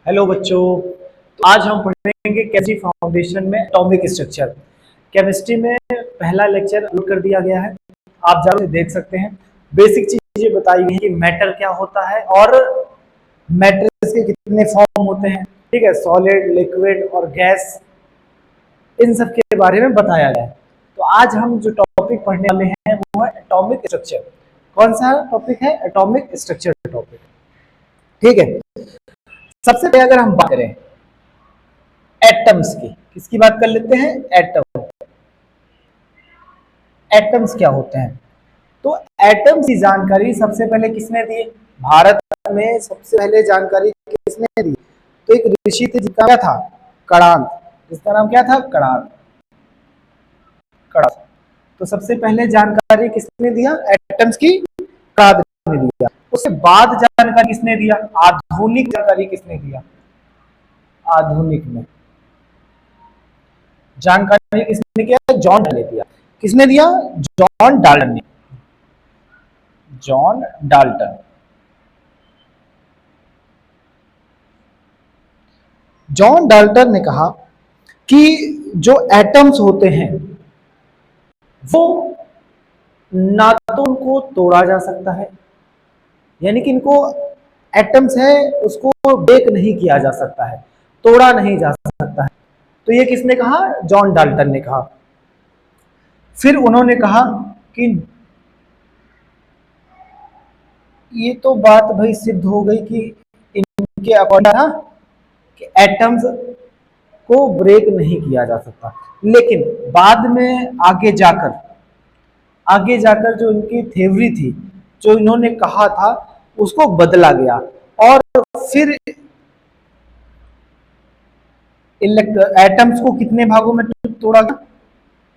Hello बच्चों। तो आज हम पढ़ेंगे केमिस्ट्री फाउंडेशन में एटॉमिक स्ट्रक्चर। केमिस्ट्री में पहला लेक्चर अपलोड कर दिया गया है, आप जाकर देख सकते हैं। बेसिक चीजें बताई गई हैं कि मैटर क्या होता है और मैटर्स के कितने फॉर्म होते हैं, ठीक है, सॉलिड, लिक्विड और गैस, इन सब के बारे में बताया गया है। तो आज हम जो टॉपिक पढ़ने वाले हैं वो है एटॉमिक स्ट्रक्चर। कौन सा टॉपिक है? एटॉमिक स्ट्रक्चर टॉपिक, ठीक है। सबसे पहले अगर हम बात करें एटम्स की, किसकी बात कर लेते हैं? एटम। एटम्स क्या होते हैं? तो एटम्स की जानकारी सबसे पहले किसने दी? भारत में सबसे पहले जानकारी किसने दी? तो एक ऋषि थे जिसका क्या था? कणाद। जिसका नाम क्या था? कणाद। कणाद। तो सबसे पहले जानकारी किसने दिया एटम्स की? कणाद ने दिया। उसके बाद जानकारी किसने दिया? आधुनिक जानकारी किसने दिया? आधुनिक में जानकारी किसने किया? जॉन डाल्टन ने दिया। किसने दिया? जॉन डाल्टन ने। John Dalton. जॉन डाल्टन ने कहा कि जो एटम्स होते हैं वो ना तो उनको तोड़ा जा सकता है, यानी कि इनको एटम्स है उसको ब्रेक नहीं किया जा सकता है, तोड़ा नहीं जा सकता है। तो ये किसने कहा? जॉन डाल्टन ने कहा। फिर उन्होंने कहा कि ये तो बात भाई सिद्ध हो गई कि इनके अकॉर्डिंग था कि एटम्स को ब्रेक नहीं किया जा सकता, लेकिन बाद में आगे जाकर जो इनकी थ्योरी थी, जो इन्होंने कहा था, उसको बदला गया और फिर एटम्स को कितने भागों में तोड़ा गया?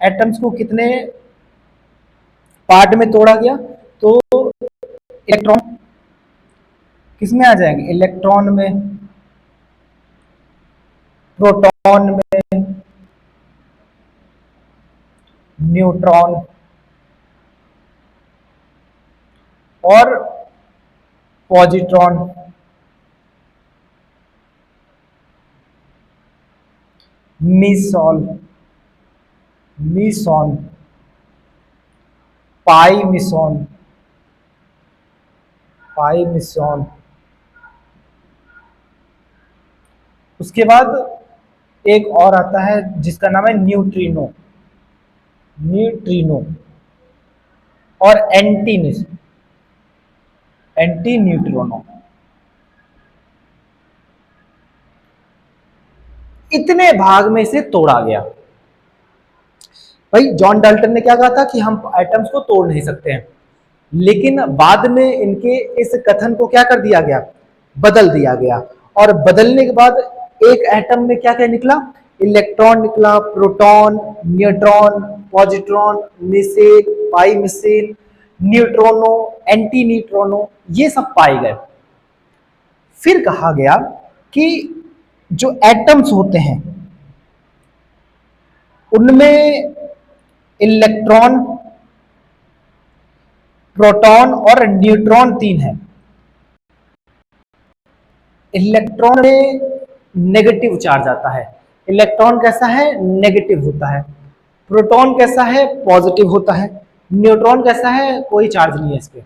एटम्स को कितने पार्ट में तोड़ा गया? तो इलेक्ट्रॉन किसमें आ जाएंगे? इलेक्ट्रॉन में, प्रोटॉन में, न्यूट्रॉन और पॉजिट्रॉन। मिसॉल, मिसॉन, पाई मिसॉन, पाई मिसॉन। उसके बाद एक और आता है जिसका नाम है न्यूट्रिनो, न्यूट्रिनो और एंटी न्यूट्रिनो। इतने भाग में इसे तोड़ा गया। भाई जॉन डाल्टन ने क्या कहा था कि हम एटम्स को तोड़ नहीं सकते हैं, लेकिन बाद में इनके इस कथन को क्या कर दिया गया? बदल दिया गया। और बदलने के बाद एक एटम में क्या क्या निकला? इलेक्ट्रॉन निकला, प्रोटॉन, न्यूट्रॉन, पॉजिट्रॉन, मिसेल, पाई मिसेल, न्यूट्रोनो, एंटी न्यूट्रोनो, ये सब पाए गए। फिर कहा गया कि जो एटम्स होते हैं उनमें इलेक्ट्रॉन, प्रोटॉन और न्यूट्रॉन तीन है। इलेक्ट्रॉन में नेगेटिव चार्ज आता है। इलेक्ट्रॉन कैसा है? नेगेटिव होता है। प्रोटॉन कैसा है? पॉजिटिव होता है। न्यूट्रॉन कैसा है? कोई चार्ज नहीं है इस पे।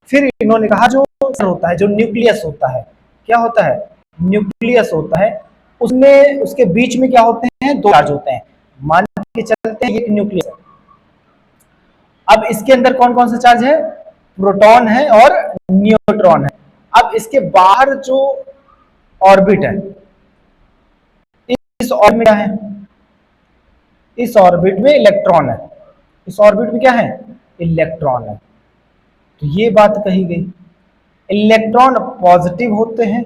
फिर इन्होंने कहा जो होता है, जो न्यूक्लियस होता है, क्या होता है? न्यूक्लियस होता है। उसमें उसके बीच में क्या होते हैं? दो चार्ज होते हैं। मान के चलते हैं ये न्यूक्लियस है। अब इसके अंदर कौन कौन सा चार्ज है? प्रोटॉन है और न्यूट्रॉन है। अब इसके बाहर जो ऑर्बिट है, इस ऑर्बिट में क्या है? इस ऑर्बिट में इलेक्ट्रॉन है। इस ऑर्बिट में क्या है? इलेक्ट्रॉन है। तो ये बात कही गई। इलेक्ट्रॉन पॉजिटिव होते हैं।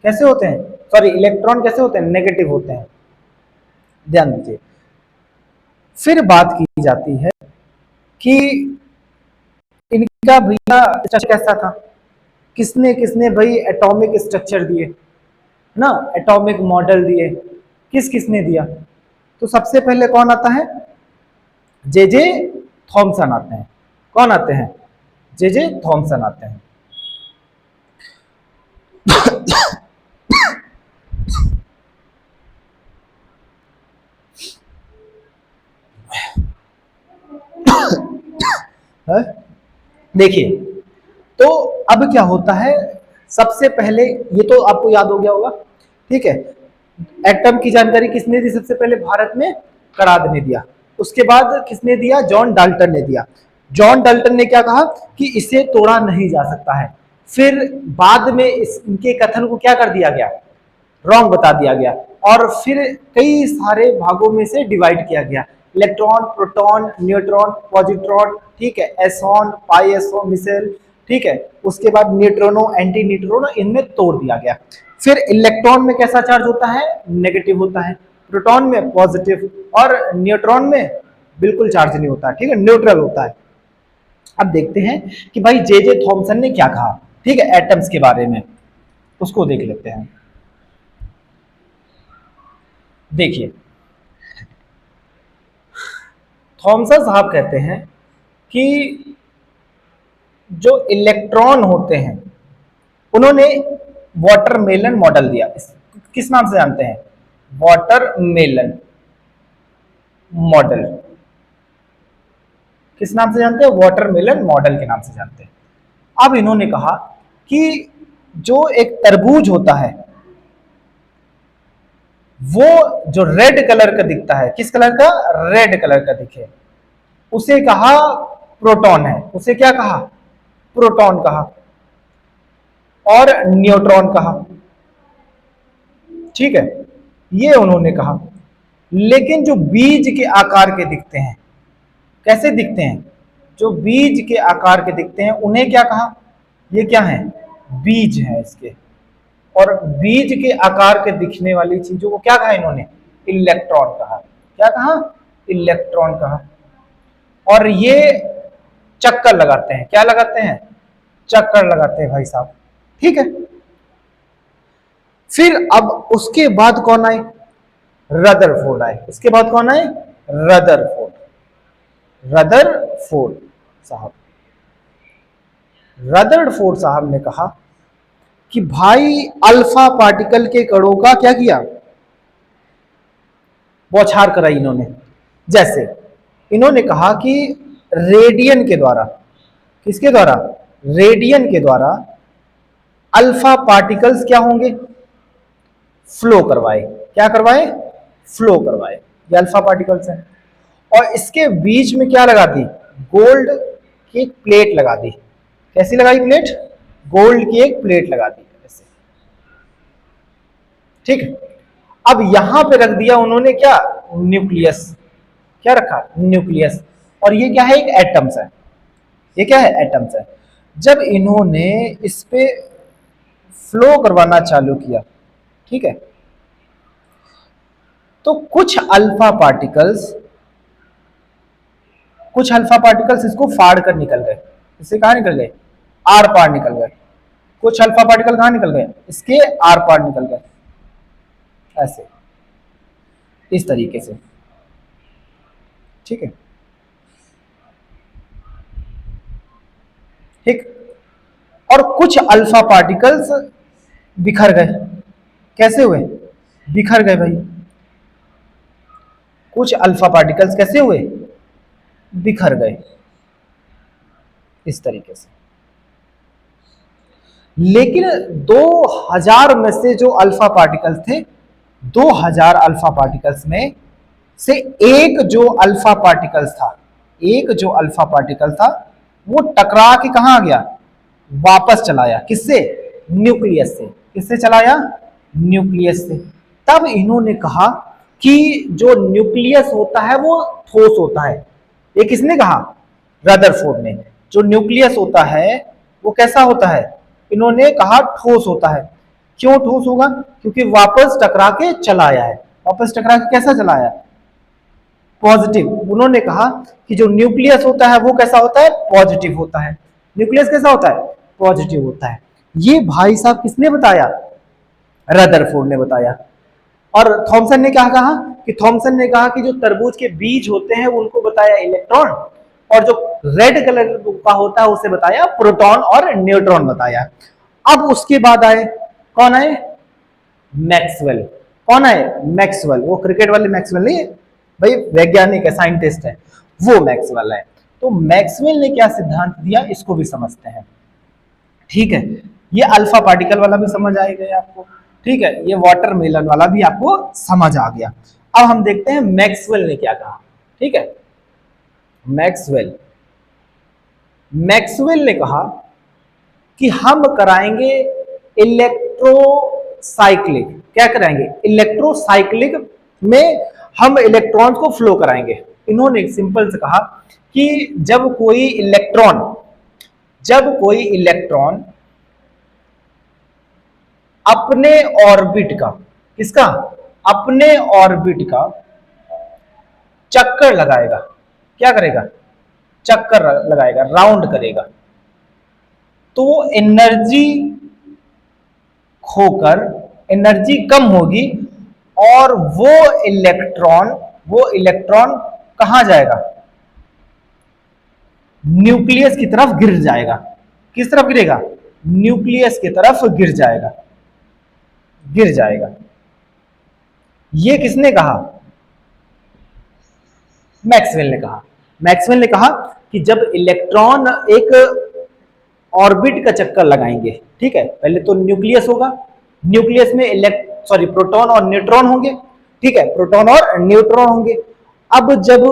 कैसे होते हैं? सॉरी, इलेक्ट्रॉन कैसे होते हैं? नेगेटिव होते हैं। ध्यान दीजिए। फिर बात की जाती है कि इनका भैया स्ट्रक्चर कैसा था? किसने किसने भाई एटॉमिक स्ट्रक्चर दिए ना, एटॉमिक मॉडल दिए? किस किसने दिया? तो सबसे पहले कौन आता है? जे जे थॉमसन आते हैं। कौन आते हैं? जे जे थॉमसन आते हैं। है? देखिए, तो अब क्या होता है, सबसे पहले ये तो आपको याद हो गया होगा, ठीक है। एटम की जानकारी किसने दी सबसे पहले भारत में? कराद ने दिया। उसके बाद किसने दिया? जॉन डाल्टन ने दिया। जॉन डाल्टन ने क्या कहा कि इसे तोड़ा नहीं जा सकता है। फिर बाद में इनके कथन को क्या कर दिया गया? रॉन्ग बता दिया गया, और फिर कई सारे भागों में से डिवाइड किया गया, इलेक्ट्रॉन, प्रोटॉन, न्यूट्रॉन, पॉजिट्रॉन, ठीक है, एसॉन, पाईएसओ, मिसेल, ठीक है। उसके बाद न्यूट्रोनो, एंटी न्यूट्रोनो, इनमें तोड़ दिया गया। फिर इलेक्ट्रॉन में कैसा चार्ज होता है? नेगेटिव होता है, प्रोटॉन में पॉजिटिव, और न्यूट्रॉन में बिल्कुल चार्ज नहीं होता, ठीक है, न्यूट्रल होता है। अब देखते हैं कि भाई जे थॉमसन ने क्या कहा, ठीक है, एटम्स के बारे में, उसको देख लेते हैं। देखिए, थॉमसन साहब कहते हैं कि जो इलेक्ट्रॉन होते हैं, उन्होंने वाटरमेलन मॉडल दिया। किस नाम से जानते हैं? Watermelon model. किस नाम से जानते हैं? वाटरमेलन मॉडल के नाम से जानते हैं। अब इन्होंने कहा कि जो एक तरबूज होता है वो जो रेड कलर का दिखता है, किस कलर का? रेड कलर का दिखे, उसे कहा प्रोटॉन है। उसे क्या कहा? प्रोटॉन कहा, और न्यूट्रॉन कहा, ठीक है, ये उन्होंने कहा। लेकिन जो बीज के आकार के दिखते हैं, कैसे दिखते हैं? जो बीज के आकार के दिखते हैं उन्हें क्या कहा? ये क्या है? बीज है इसके। और बीज के आकार के दिखने वाली चीजों को क्या कहा इन्होंने? इलेक्ट्रॉन कहा। क्या कहा? इलेक्ट्रॉन कहा। और ये चक्कर लगाते हैं, क्या लगाते हैं? चक्कर लगाते हैं भाई साहब, ठीक है। फिर अब उसके बाद कौन आए? रदरफोर्ड आए। इसके बाद कौन आए? रदरफोर्ड। रदरफोर्ड साहब, रदरफोर्ड साहब ने कहा कि भाई अल्फा पार्टिकल के कणों का क्या किया? बौछार कराई इन्होंने। जैसे इन्होंने कहा कि रेडियन के द्वारा, किसके द्वारा? रेडियन के द्वारा अल्फा पार्टिकल्स क्या होंगे? फ्लो करवाए। क्या करवाए? फ्लो करवाए। ये अल्फा पार्टिकल्स हैं। और इसके बीच में क्या लगा दी? गोल्ड की एक प्लेट लगा दी। कैसी लगाई प्लेट? गोल्ड की एक प्लेट लगा दी ऐसे, ठीक है। अब यहां पे रख दिया उन्होंने क्या? न्यूक्लियस। क्या रखा? न्यूक्लियस। और ये क्या है? एक एटम्स है। ये क्या है? एटम्स है। जब इन्होंने इस पे फ्लो करवाना चालू किया, ठीक है, तो कुछ अल्फा पार्टिकल्स इसको फाड़ कर निकल गए। इससे कहां निकल गए? आर पार निकल गए। कुछ अल्फा पार्टिकल कहां निकल गए? इसके आर पार निकल गए, ऐसे, इस तरीके से, ठीक है, ठीक। और कुछ अल्फा पार्टिकल्स बिखर गए। कैसे हुए? बिखर गए भाई। कुछ अल्फा पार्टिकल्स कैसे हुए? बिखर गए, इस तरीके से। लेकिन 2000 में से जो अल्फा पार्टिकल्स थे, 2000 अल्फा पार्टिकल्स में से एक जो अल्फा पार्टिकल था वो टकरा के कहां आ गया? वापस चलाया। किससे? न्यूक्लियस से। किससे चलाया? न्यूक्लियस से। तब इन्होंने कहा कि जो न्यूक्लियस होता है वो ठोस होता है। ये किसने कहा? रदरफोर्ड ने। जो न्यूक्लियस होता है वो कैसा होता है? इन्होंने कहा ठोस होता है। क्यों ठोस होगा? क्योंकि वापस टकरा के चला आया है। वापस टकरा के कैसा चला आया? पॉजिटिव। उन्होंने कहा कि जो न्यूक्लियस होता है वो कैसा होता है? पॉजिटिव होता है। न्यूक्लियस कैसा होता है? पॉजिटिव होता है। ये भाई साहब किसने बताया? रदरफोर्ड ने बताया। और थॉमसन ने क्या कहा? कि थॉमसन ने कहा कि जो तरबूज के बीज होते हैं उनको बताया इलेक्ट्रॉन, और जो रेड कलर का होता है उसे बताया प्रोटॉन और न्यूट्रॉन बताया। अब उसके बाद आए कौन आए? मैक्सवेल। कौन आए? मैक्सवेल। वो क्रिकेट वाले मैक्सवेल नहीं है भाई, वैज्ञानिक है, साइंटिस्ट है, वो मैक्सवेल है। तो मैक्सवेल ने क्या सिद्धांत दिया इसको भी समझते हैं। ठीक है, ये अल्फा पार्टिकल वाला भी समझ आ गया आपको। ठीक है, ये वाटरमेलन वाला भी आपको समझ आ गया। अब हम देखते हैं मैक्सवेल ने क्या कहा। ठीक है, मैक्सवेल ने कहा कि हम कराएंगे इलेक्ट्रोसाइक्लिक। क्या कराएंगे? इलेक्ट्रोसाइक्लिक में हम इलेक्ट्रॉन को फ्लो कराएंगे। इन्होंने सिंपल से कहा कि जब कोई इलेक्ट्रॉन अपने ऑर्बिट का, किसका? अपने ऑर्बिट का चक्कर लगाएगा। क्या करेगा? चक्कर लगाएगा, राउंड करेगा, तो एनर्जी खोकर एनर्जी कम होगी और वो इलेक्ट्रॉन कहां जाएगा? न्यूक्लियस की तरफ गिर जाएगा। किस तरफ गिरेगा? न्यूक्लियस की तरफ गिर जाएगा। ये किसने कहा? मैक्सवेल ने कहा कि जब इलेक्ट्रॉन एक ऑर्बिट का चक्कर लगाएंगे, ठीक है, पहले तो न्यूक्लियस होगा, न्यूक्लियस में प्रोटॉन और न्यूट्रॉन होंगे। ठीक है, प्रोटॉन और न्यूट्रॉन होंगे। अब जब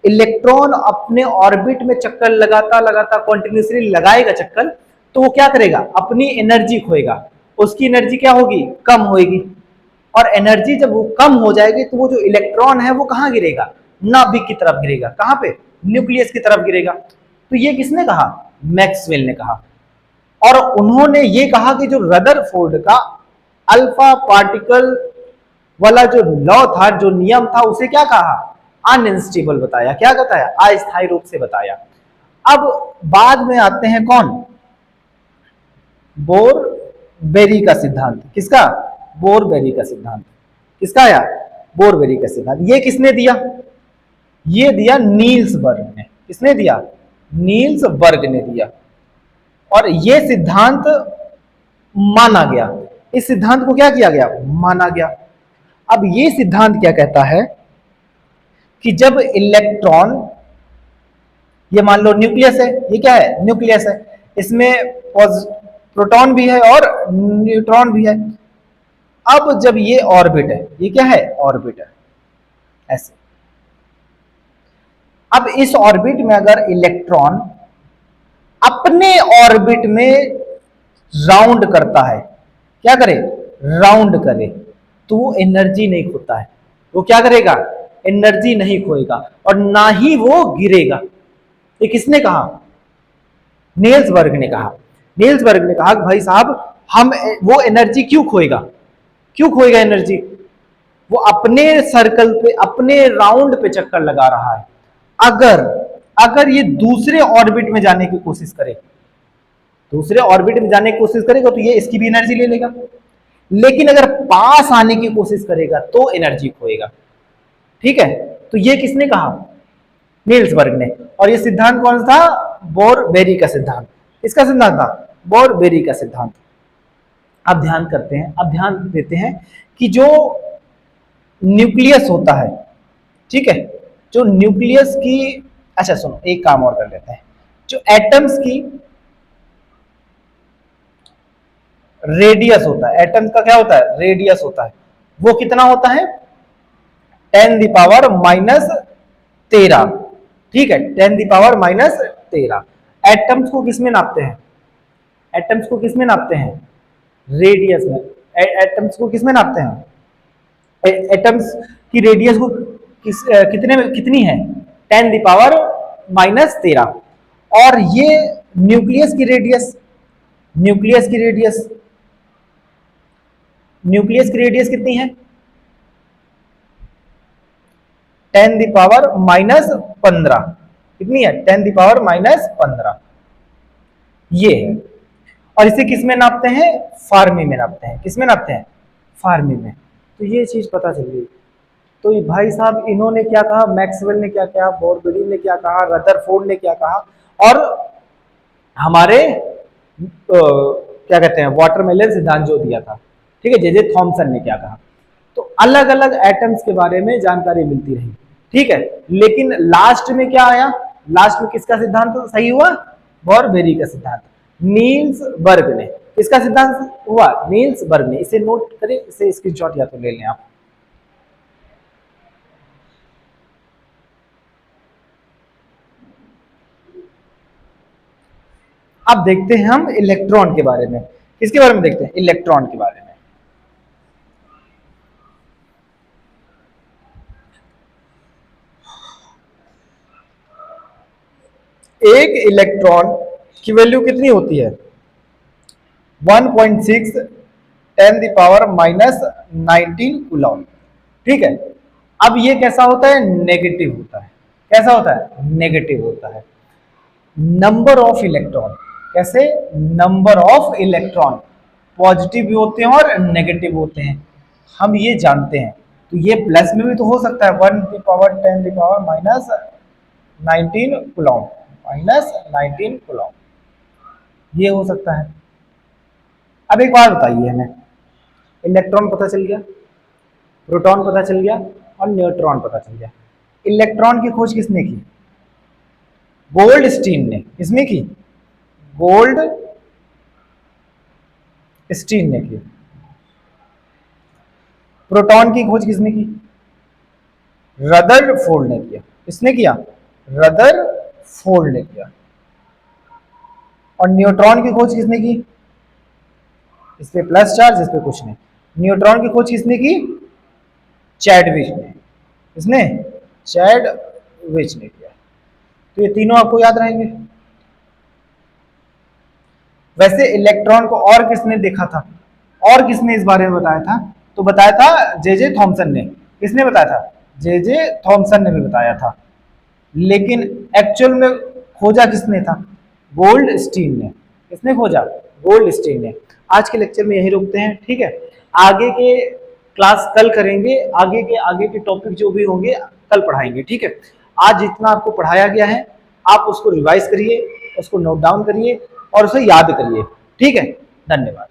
इलेक्ट्रॉन अपने ऑर्बिट में चक्कर लगाता कंटिन्यूसली लगाएगा चक्कर, तो वो क्या करेगा? अपनी एनर्जी खोएगा। उसकी एनर्जी क्या होगी? कम होगी। और एनर्जी जब वो कम हो जाएगी तो वो जो इलेक्ट्रॉन है वो कहां गिरेगा? नाभिक की तरफ गिरेगा। कहां पे? न्यूक्लियस की तरफ गिरेगा। तो ये किसने कहा? मैक्सवेल ने कहा। और उन्होंने ये कहा कि जो रदरफोर्ड का अल्फा पार्टिकल वाला जो लॉ था, जो नियम था, उसे क्या कहा? अनस्टेबल बताया। क्या बताया? अस्थायी रूप से बताया। अब बाद में आते हैं कौन? बोरबेरी का सिद्धांत। किसका? बोरबेरी का सिद्धांत। किसका आया? बोरबेरी का सिद्धांत। ये किसने दिया? ये दिया नील्स बर्ग ने। किसने दिया? नील्स बर्ग ने दिया। और ये सिद्धांत माना गया। इस सिद्धांत को क्या किया गया? माना गया। अब ये सिद्धांत क्या कहता है कि जब इलेक्ट्रॉन, ये मान लो न्यूक्लियस है, ये क्या है? न्यूक्लियस है, इसमें प्रोटॉन भी है और न्यूट्रॉन भी है। अब जब ये ऑर्बिट है, ये क्या है? ऑर्बिट है, ऐसे। अब इस ऑर्बिट में अगर इलेक्ट्रॉन अपने ऑर्बिट में राउंड करता है, क्या करे? राउंड करे, तो वो एनर्जी नहीं खोता है। वो क्या करेगा? एनर्जी नहीं खोएगा और ना ही वो गिरेगा। ये किसने कहा? नील्स बर्ग ने कहा। नील्स बर्ग ने कहा कि भाई साहब, हम वो एनर्जी क्यों खोएगा? क्यों खोएगा एनर्जी? वो अपने सर्कल पे, अपने राउंड पे चक्कर लगा रहा है। अगर ये दूसरे ऑर्बिट में जाने की कोशिश करे, दूसरे ऑर्बिट में जाने की कोशिश करेगा, तो ये इसकी भी एनर्जी ले लेगा। लेकिन अगर पास आने की कोशिश करेगा तो एनर्जी खोएगा। ठीक है, तो ये किसने कहा? नील्स बर्ग ने। और ये सिद्धांत कौन सा था? बोरबेरी का सिद्धांत। इसका सिद्धांत था बोरबेरी का सिद्धांत। अब ध्यान करते हैं, अब ध्यान देते हैं कि जो न्यूक्लियस होता है, ठीक है, जो न्यूक्लियस की, अच्छा सुनो, एक काम और कर लेते हैं। जो एटम्स की रेडियस होता है, एटम्स का क्या होता है? रेडियस होता है। वो कितना होता है? 10⁻⁻13। ठीक है, 10⁻⁻13। एटम्स को किसमें नापते हैं? एटम्स को किसमें नापते हैं? रेडियस में। एटम्स को किसमें नापते हैं? एटम्स की रेडियस को कितनी है? 10⁻⁻13। और ये न्यूक्लियस की रेडियस, न्यूक्लियस की रेडियस कितनी है? 10⁻⁻15। कितनी है? 10⁻⁻15। ये है। और इसे किसमें नापते हैं? फार्मी में नापते हैं। किसमें नापते हैं? फार्मी में। तो ये चीज पता चल गई। तो भाई साहब, इन्होंने क्या कहा? मैक्सवेल ने क्या कहा? बोरबेरी ने क्या कहा? रदरफोर्ड ने क्या कहा? और हमारे क्या कहते हैं, वाटरमेलन सिद्धांत जो दिया था, ठीक है, जे थॉमसन ने क्या कहा। तो अलग अलग एटम्स के बारे में जानकारी मिलती रही, ठीक है। लेकिन लास्ट में क्या आया? लास्ट में किसका सिद्धांत सही हुआ? बॉरबेरी का सिद्धांत। नील्स बर्ग ने, किसका सिद्धांत हुआ? नील्स बर्ग ने। इसे नोट करें, इसे स्क्रीनशॉट या तो ले लें आप। अब देखते हैं हम इलेक्ट्रॉन के बारे में। किसके बारे में देखते हैं? इलेक्ट्रॉन के बारे में। एक इलेक्ट्रॉन की वैल्यू कितनी होती है? 1.6 10 द पावर -19 कूलॉम। ठीक है, अब ये कैसा होता है? नेगेटिव होता है। कैसा होता है? नेगेटिव होता है। नंबर ऑफ इलेक्ट्रॉन, कैसे? नंबर ऑफ इलेक्ट्रॉन पॉजिटिव भी होते हैं और नेगेटिव होते हैं, हम ये जानते हैं। तो ये प्लस में भी तो हो सकता है, 1 की पावर 10 की पावर -19 कूलॉम, -19 कूलॉम, ये हो सकता है। अब एक बात बताइए हमें, इलेक्ट्रॉन पता चल गया, प्रोटॉन पता चल गया और न्यूट्रॉन पता चल गया। इलेक्ट्रॉन की खोज किसने की? गोल्डस्टीन ने। किसने की? गोल्डस्टीन ने की। प्रोटॉन की खोज किसने की? रदरफोर्ड ने किया। किसने किया? रदरफोर्ड ने किया। और न्यूट्रॉन की खोज किसने की? इस पे प्लस चार्ज, इस पे कुछ नहीं। न्यूट्रॉन की खोज किसने की? चैडविच ने। किसने? चैडविच ने किया। तो ये तीनों आपको याद रहेंगे। वैसे इलेक्ट्रॉन को और किसने देखा था, और किसने इस बारे में बताया था? तो बताया था जे थॉमसन ने। किसने बताया था? जे थॉमसन ने भी बताया था। लेकिन एक्चुअल में खोजा किसने था? गोल्डस्टीन ने। किसने खोजा? गोल्डस्टीन ने। आज के लेक्चर में यही रुकते हैं, ठीक है। आगे के क्लास कल करेंगे, आगे के टॉपिक जो भी होंगे कल पढ़ाएंगे, ठीक है। आज जितना आपको पढ़ाया गया है आप उसको रिवाइज करिए, उसको नोट डाउन करिए और उसे याद करिए, ठीक है। धन्यवाद।